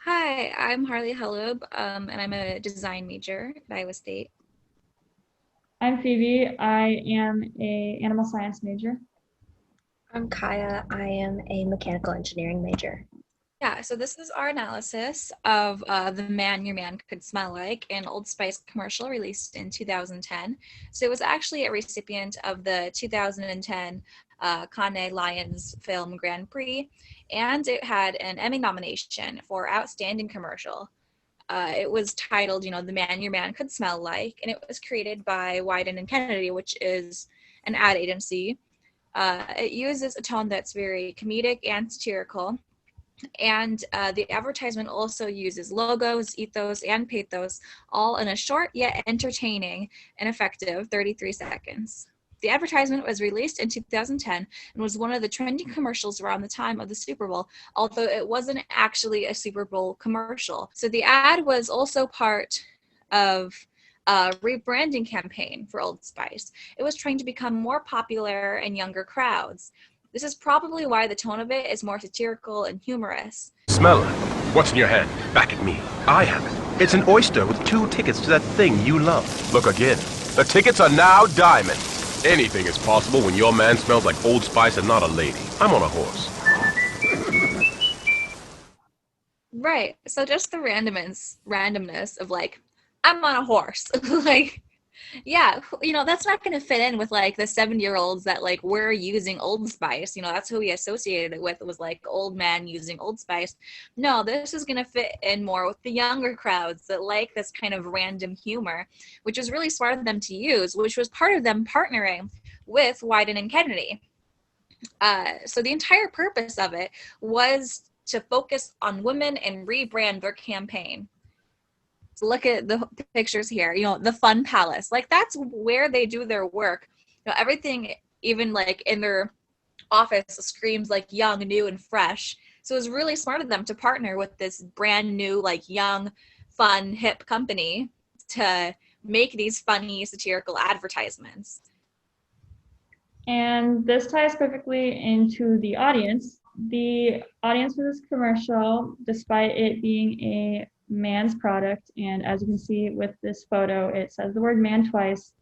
Hi, I'm Harley Hellub, and I'm a design major at Iowa State. I'm Phoebe. I am a animal science major. I'm Kaya. I am a mechanical engineering major. Yeah, so this is our analysis of The Man Your Man Could Smell Like, an Old Spice commercial released in 2010. So it was actually a recipient of the 2010 Cannes Lions Film Grand Prix, and it had an Emmy nomination for Outstanding Commercial. It was titled, The Man Your Man Could Smell Like, and it was created by Wyden and Kennedy, which is an ad agency. It uses a tone that's very comedic and satirical. And the advertisement also uses logos, ethos, and pathos, all in a short yet entertaining and effective 33 seconds. The advertisement was released in 2010 and was one of the trending commercials around the time of the Super Bowl, although it wasn't actually a Super Bowl commercial. So the ad was also part of a rebranding campaign for Old Spice. It was trying to become more popular in younger crowds. This is probably why the tone of it is more satirical and humorous. Smell it. What's in your hand? Back at me. I have it. It's an oyster with 2 tickets to that thing you love. Look again. The tickets are now diamond. Anything is possible when your man smells like Old Spice and not a lady. I'm on a horse. Right. So just the randomness of like, I'm on a horse. Like, yeah, that's not going to fit in with like the 7-year-olds that like were using Old Spice. That's who we associated it with, was like old man using Old Spice. No, this is going to fit in more with the younger crowds that like this kind of random humor, which was really smart of them to use, which was part of them partnering with Wyden and Kennedy. So the entire purpose of it was to focus on women and rebrand their campaign. So look at the pictures here, the Fun Palace. Like, that's where they do their work. Everything, even like in their office, screams like young, new, and fresh. So it was really smart of them to partner with this brand new, like young, fun, hip company to make these funny, satirical advertisements. And this ties perfectly into the audience. The audience for this commercial, despite it being a man's product, and as you can see with this photo, it says the word man twice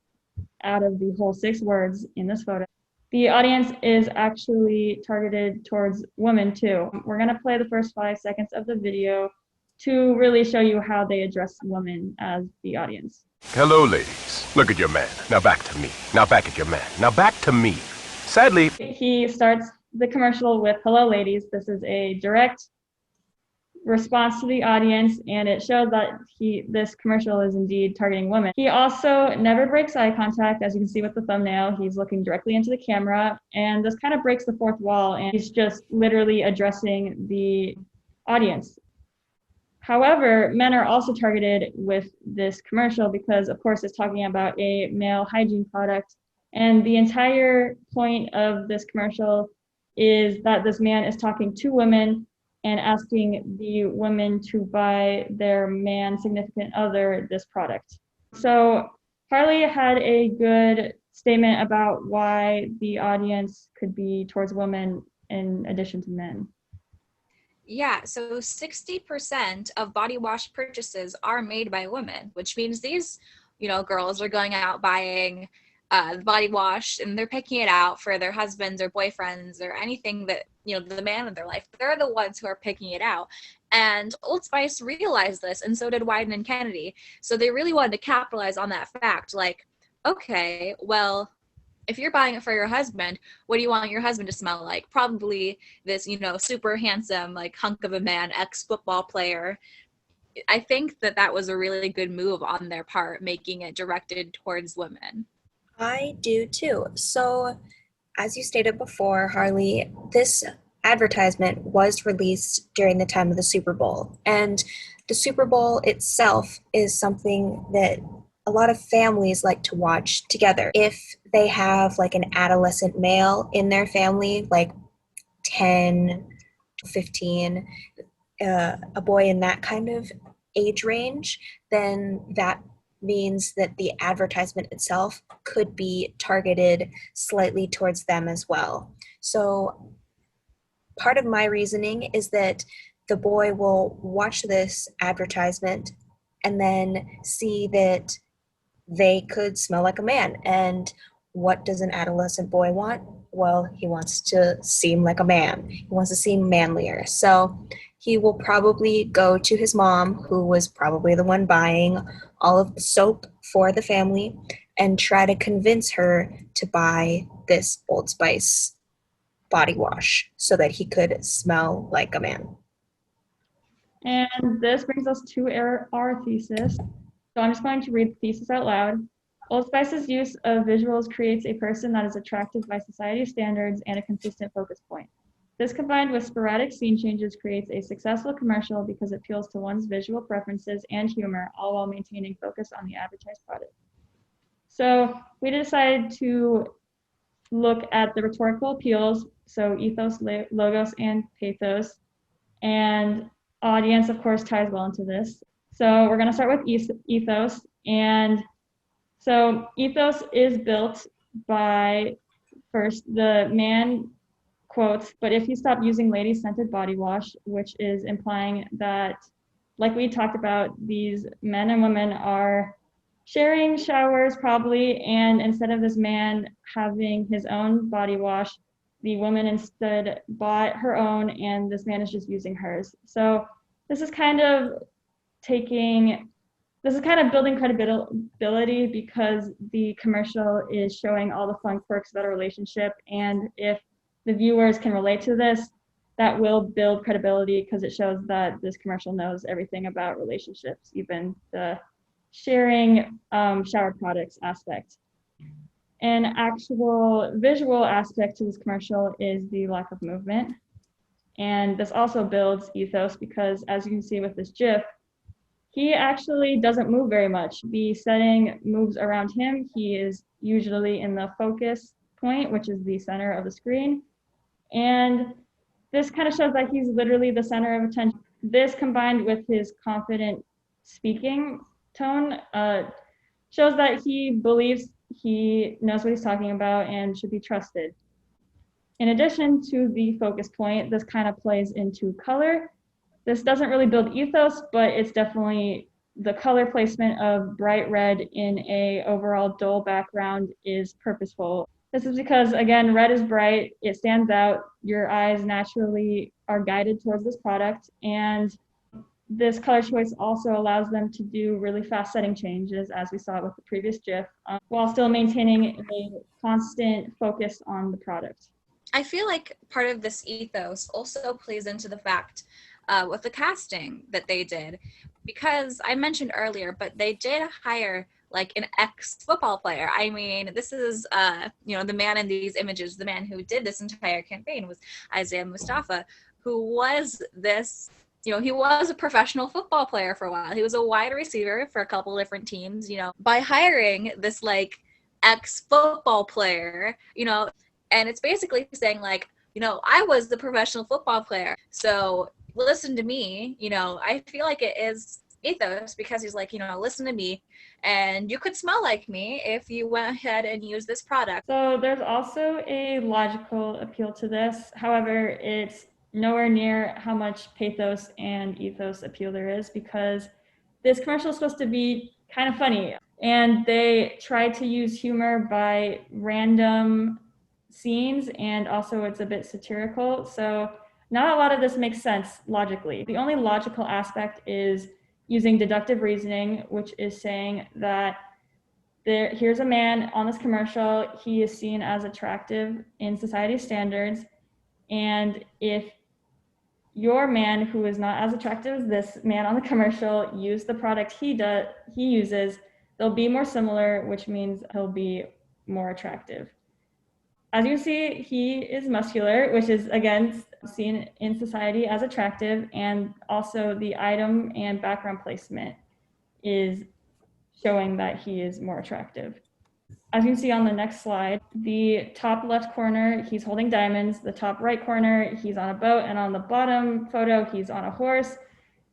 out of the whole 6 words in this photo. The audience is actually targeted towards women too. We're going to play the first 5 seconds of the video to really show you how they address women as the audience. Hello, ladies. Look at your man. Now back to me. Now back at your man. Now back to me. Sadly, he starts the commercial with "Hello, ladies." This is a direct response to the audience, and it shows that this commercial is indeed targeting women. He also never breaks eye contact, as you can see with the thumbnail. He's looking directly into the camera, and this kind of breaks the fourth wall, and he's just literally addressing the audience. However, men are also targeted with this commercial because, of course, it's talking about a male hygiene product. And the entire point of this commercial is that this man is talking to women and asking the women to buy their man significant other this product. So Harley had a good statement about why the audience could be towards women in addition to men. Yeah, so 60% of body wash purchases are made by women, which means these, girls are going out buying body wash and they're picking it out for their husbands or boyfriends or anything that, the man of their life. They're the ones who are picking it out. And Old Spice realized this, and so did Wyden and Kennedy. So they really wanted to capitalize on that fact. Like, okay, well, if you're buying it for your husband, what do you want your husband to smell like? Probably this, super handsome, like hunk of a man, ex-football player. I think that was a really good move on their part, making it directed towards women. I do too. So, as you stated before, Harley, this advertisement was released during the time of the Super Bowl. And the Super Bowl itself is something that a lot of families like to watch together. If they have like an adolescent male in their family, like 10, 15, a boy in that kind of age range, then that means that the advertisement itself could be targeted slightly towards them as well. So part of my reasoning is that the boy will watch this advertisement and then see that they could smell like a man. And what does an adolescent boy want? Well, he wants to seem like a man. He wants to seem manlier. So he will probably go to his mom, who was probably the one buying all of the soap for the family, and try to convince her to buy this Old Spice body wash so that he could smell like a man. And this brings us to our thesis. So I'm just going to read the thesis out loud. Old Spice's use of visuals creates a person that is attractive by society standards and a consistent focus point. This, combined with sporadic scene changes, creates a successful commercial because it appeals to one's visual preferences and humor, all while maintaining focus on the advertised product. So we decided to look at the rhetorical appeals, so ethos, logos, and pathos. And audience, of course, ties well into this. So we're going to start with ethos. And so ethos is built by, first, the man quotes, "But if you stop using lady-scented body wash," which is implying that, like we talked about, these men and women are sharing showers probably, and instead of this man having his own body wash, the woman instead bought her own, and this man is just using hers. So this is kind of building credibility because the commercial is showing all the fun quirks about a relationship, and if the viewers can relate to this, that will build credibility because it shows that this commercial knows everything about relationships, even the sharing shower products aspect. An actual visual aspect to this commercial is the lack of movement. And this also builds ethos because, as you can see with this GIF, he actually doesn't move very much. The setting moves around him. He is usually in the focus point, which is the center of the screen. And this kind of shows that he's literally the center of attention. This, combined with his confident speaking tone, shows that he believes he knows what he's talking about and should be trusted. In addition to the focus point, this kind of plays into color. This doesn't really build ethos, but it's definitely the color placement of bright red in a overall dull background is purposeful. This is because, again, red is bright, it stands out, your eyes naturally are guided towards this product, and this color choice also allows them to do really fast setting changes, as we saw with the previous GIF, while still maintaining a constant focus on the product. I feel like part of this ethos also plays into the fact with the casting that they did, because I mentioned earlier, but they did hire like an ex-football player. I mean, this is, the man in these images, the man who did this entire campaign was Isaiah Mustafa, who was this, he was a professional football player for a while. He was a wide receiver for a couple different teams, by hiring this like ex-football player, and it's basically saying like, I was the professional football player. So listen to me, I feel like it is ethos because he's like, listen to me and you could smell like me if you went ahead and used this product. So there's also a logical appeal to this. However, it's nowhere near how much pathos and ethos appeal there is because this commercial is supposed to be kind of funny. And they try to use humor by random scenes, and also it's a bit satirical. So not a lot of this makes sense logically. The only logical aspect is using deductive reasoning, which is saying that here's a man on this commercial, he is seen as attractive in society standards, and if your man who is not as attractive as this man on the commercial use the product he uses, they'll be more similar, which means he'll be more attractive. As you see, he is muscular, which is again seen in society as attractive, and also the item and background placement is showing that he is more attractive. As you can see on the next slide, the top left corner, he's holding diamonds. The top right corner, he's on a boat, and on the bottom photo, he's on a horse.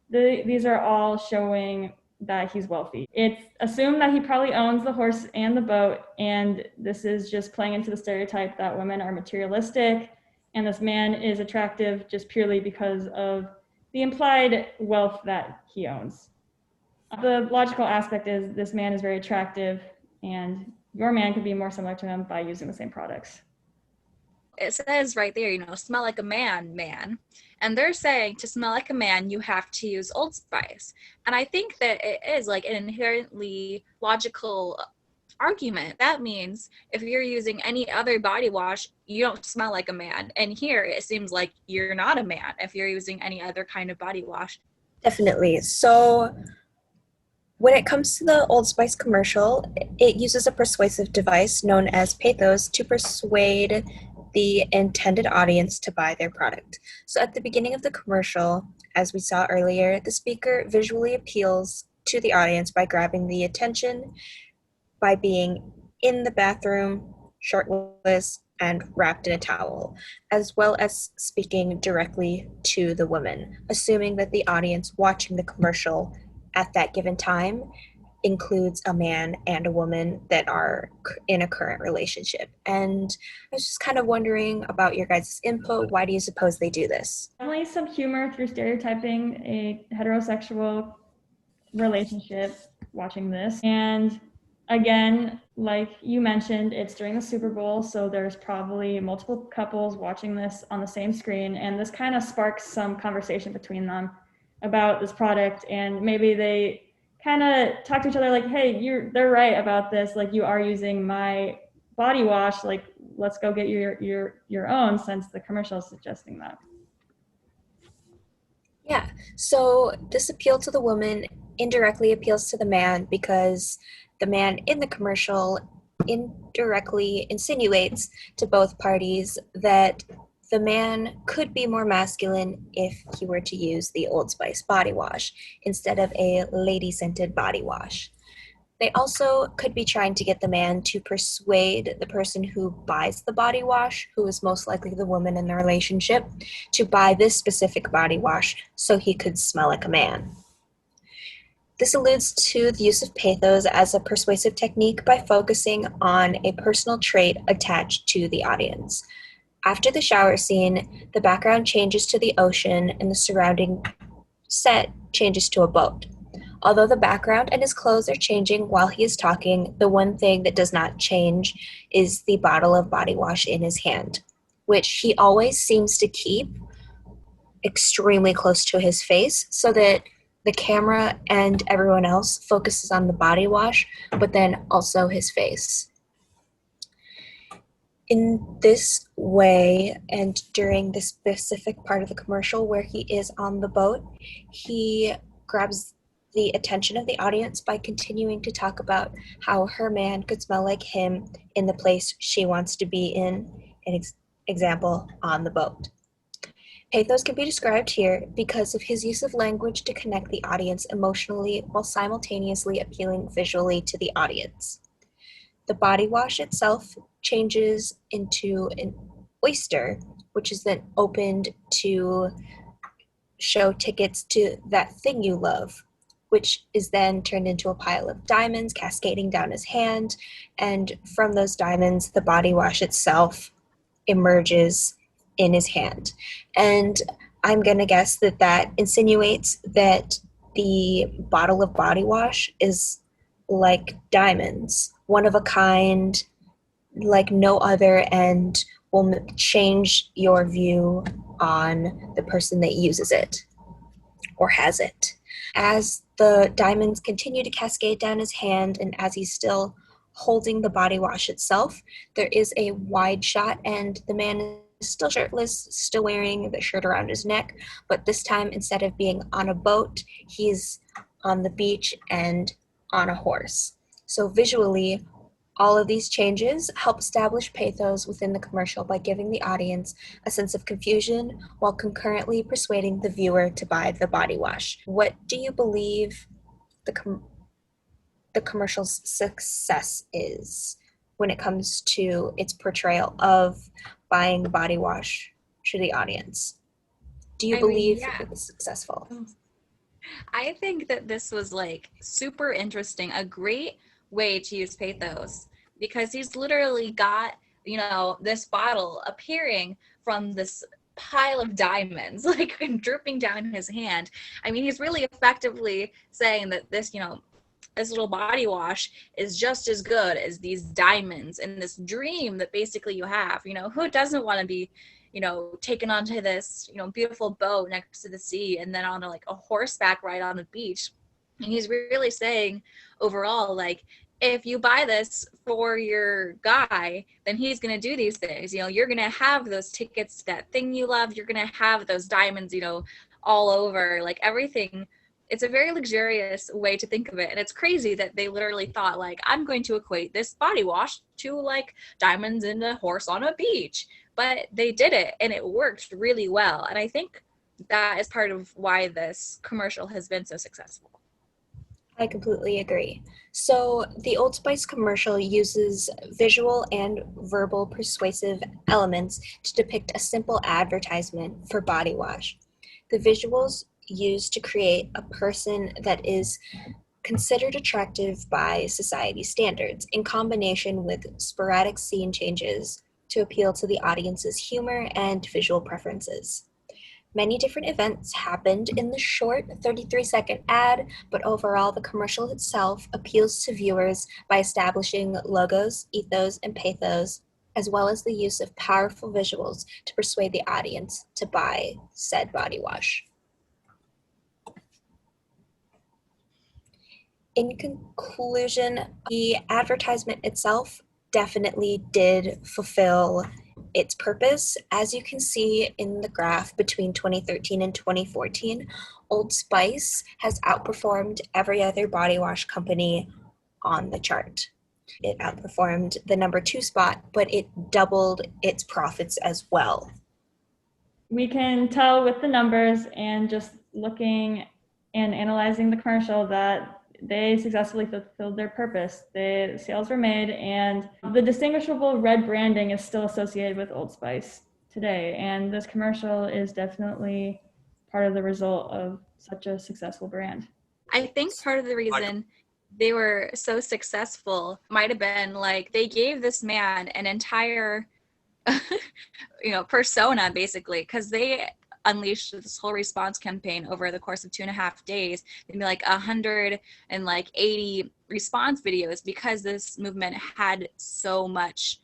These are all showing that he's wealthy. It's assumed that he probably owns the horse and the boat, and this is just playing into the stereotype that women are materialistic, and this man is attractive just purely because of the implied wealth that he owns. The logical aspect is this man is very attractive, and your man could be more similar to him by using the same products. It says right there, you know, smell like a man, man. And they're saying to smell like a man, you have to use Old Spice. And I think that it is like an inherently logical argument. That means if you're using any other body wash, you don't smell like a man. And here it seems like you're not a man if you're using any other kind of body wash. Definitely. So when it comes to the Old Spice commercial, it uses a persuasive device known as pathos to persuade the intended audience to buy their product. So at the beginning of the commercial, as we saw earlier, the speaker visually appeals to the audience by grabbing the attention by being in the bathroom, shirtless, and wrapped in a towel, as well as speaking directly to the woman, assuming that the audience watching the commercial at that given time includes a man and a woman that are in a current relationship. And I was just kind of wondering about your guys' input. Why do you suppose they do this? Definitely some humor through stereotyping a heterosexual relationship watching this. And again, like you mentioned, it's during the Super Bowl, so there's probably multiple couples watching this on the same screen, and this kind of sparks some conversation between them about this product, and maybe they kind of talk to each other like, hey, they're right about this, like you are using my body wash, like let's go get your own, since the commercial is suggesting that. Yeah, so this appeal to the woman indirectly appeals to the man because the man in the commercial indirectly insinuates to both parties that the man could be more masculine if he were to use the Old Spice body wash instead of a lady-scented body wash. They also could be trying to get the man to persuade the person who buys the body wash, who is most likely the woman in the relationship, to buy this specific body wash so he could smell like a man. This alludes to the use of pathos as a persuasive technique by focusing on a personal trait attached to the audience. After the shower scene, the background changes to the ocean and the surrounding set changes to a boat. Although the background and his clothes are changing while he is talking, the one thing that does not change is the bottle of body wash in his hand, which he always seems to keep extremely close to his face so that the camera and everyone else focuses on the body wash, but then also his face. In this way, and during this specific part of the commercial where he is on the boat, he grabs the attention of the audience by continuing to talk about how her man could smell like him in the place she wants to be in, an example, on the boat. Pathos can be described here because of his use of language to connect the audience emotionally while simultaneously appealing visually to the audience. The body wash itself changes into an oyster, which is then opened to show tickets to that thing you love, which is then turned into a pile of diamonds cascading down his hand, and from those diamonds, the body wash itself emerges in his hand. And I'm going to guess that that insinuates that the bottle of body wash is like diamonds, one of a kind, like no other, and will change your view on the person that uses it or has it. As the diamonds continue to cascade down his hand, and as he's still holding the body wash itself, there is a wide shot, and the man is still shirtless, still wearing the shirt around his neck, but this time, instead of being on a boat, he's on the beach and on a horse. So visually, all of these changes help establish pathos within the commercial by giving the audience a sense of confusion while concurrently persuading the viewer to buy the body wash. What do you believe the commercial's success is when it comes to its portrayal of buying body wash to the audience? Do you believe it was successful? I think that this was like super interesting, a great way to use pathos, because he's literally got, you know, this bottle appearing from this pile of diamonds like drooping down his hand. I mean, he's really effectively saying that this, this little body wash is just as good as these diamonds and this dream that basically you have. Who doesn't want to be, taken onto this, beautiful boat next to the sea and then on a horseback ride on the beach. And he's really saying overall, like, if you buy this for your guy, then he's going to do these things. You're going to have those tickets to that thing you love. You're going to have those diamonds, all over, like everything. It's a very luxurious way to think of it. And it's crazy that they literally thought, like, I'm going to equate this body wash to like diamonds and a horse on a beach. But they did it and it worked really well. And I think that is part of why this commercial has been so successful. I completely agree. So the Old Spice commercial uses visual and verbal persuasive elements to depict a simple advertisement for body wash. The visuals used to create a person that is considered attractive by society standards in combination with sporadic scene changes to appeal to the audience's humor and visual preferences. Many different events happened in the short 33-second ad, but overall the commercial itself appeals to viewers by establishing logos, ethos, and pathos, as well as the use of powerful visuals to persuade the audience to buy said body wash. In conclusion, the advertisement itself definitely did fulfill its purpose. As you can see in the graph between 2013 and 2014, Old Spice has outperformed every other body wash company on the chart. It outperformed the number 2 spot, but it doubled its profits as well. We can tell with the numbers and just looking and analyzing the commercial that they successfully fulfilled their purpose. The sales were made, and the distinguishable red branding is still associated with Old Spice today. And this commercial is definitely part of the result of such a successful brand. I think part of the reason they were so successful might have been like they gave this man an entire, persona basically, because they unleashed this whole response campaign over the course of 2.5 days. Maybe like 180 response videos because this movement had so much,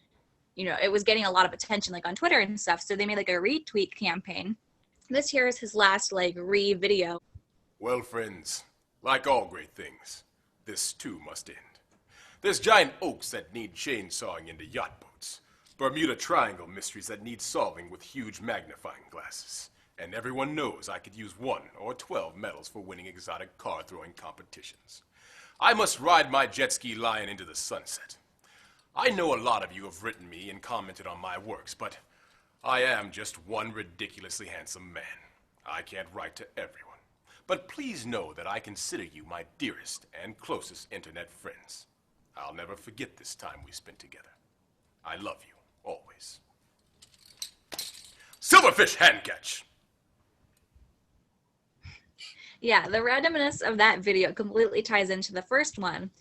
it was getting a lot of attention like on Twitter and stuff. So they made like a retweet campaign. This here is his last like video. Well, friends, like all great things, this too must end. There's giant oaks that need chainsawing into yacht boats, Bermuda Triangle mysteries that need solving with huge magnifying glasses. And everyone knows I could use 1 or 12 medals for winning exotic car throwing competitions. I must ride my jet ski lion into the sunset. I know a lot of you have written me and commented on my works, but I am just one ridiculously handsome man. I can't write to everyone. But please know that I consider you my dearest and closest internet friends. I'll never forget this time we spent together. I love you, always. Silverfish hand catch! Yeah, the randomness of that video completely ties into the first one.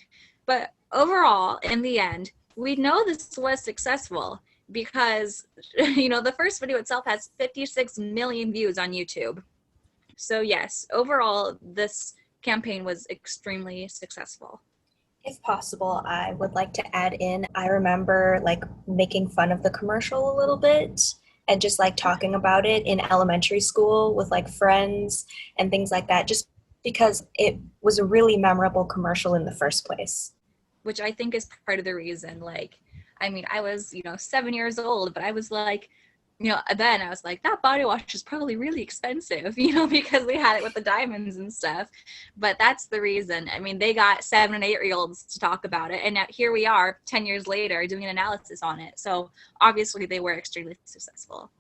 But overall, in the end, we know this was successful because, the first video itself has 56 million views on YouTube. So yes, overall, this campaign was extremely successful. If possible, I would like to add in, I remember like making fun of the commercial a little bit and just like talking about it in elementary school with like friends and things like that, just because it was a really memorable commercial in the first place. Which I think is part of the reason, I was, 7 years old, but I was like, then I was like, that body wash is probably really expensive, because we had it with the diamonds and stuff. But that's the reason. I mean, they got 7 and 8-year-olds to talk about it. And now here we are 10 years later doing an analysis on it. So obviously they were extremely successful.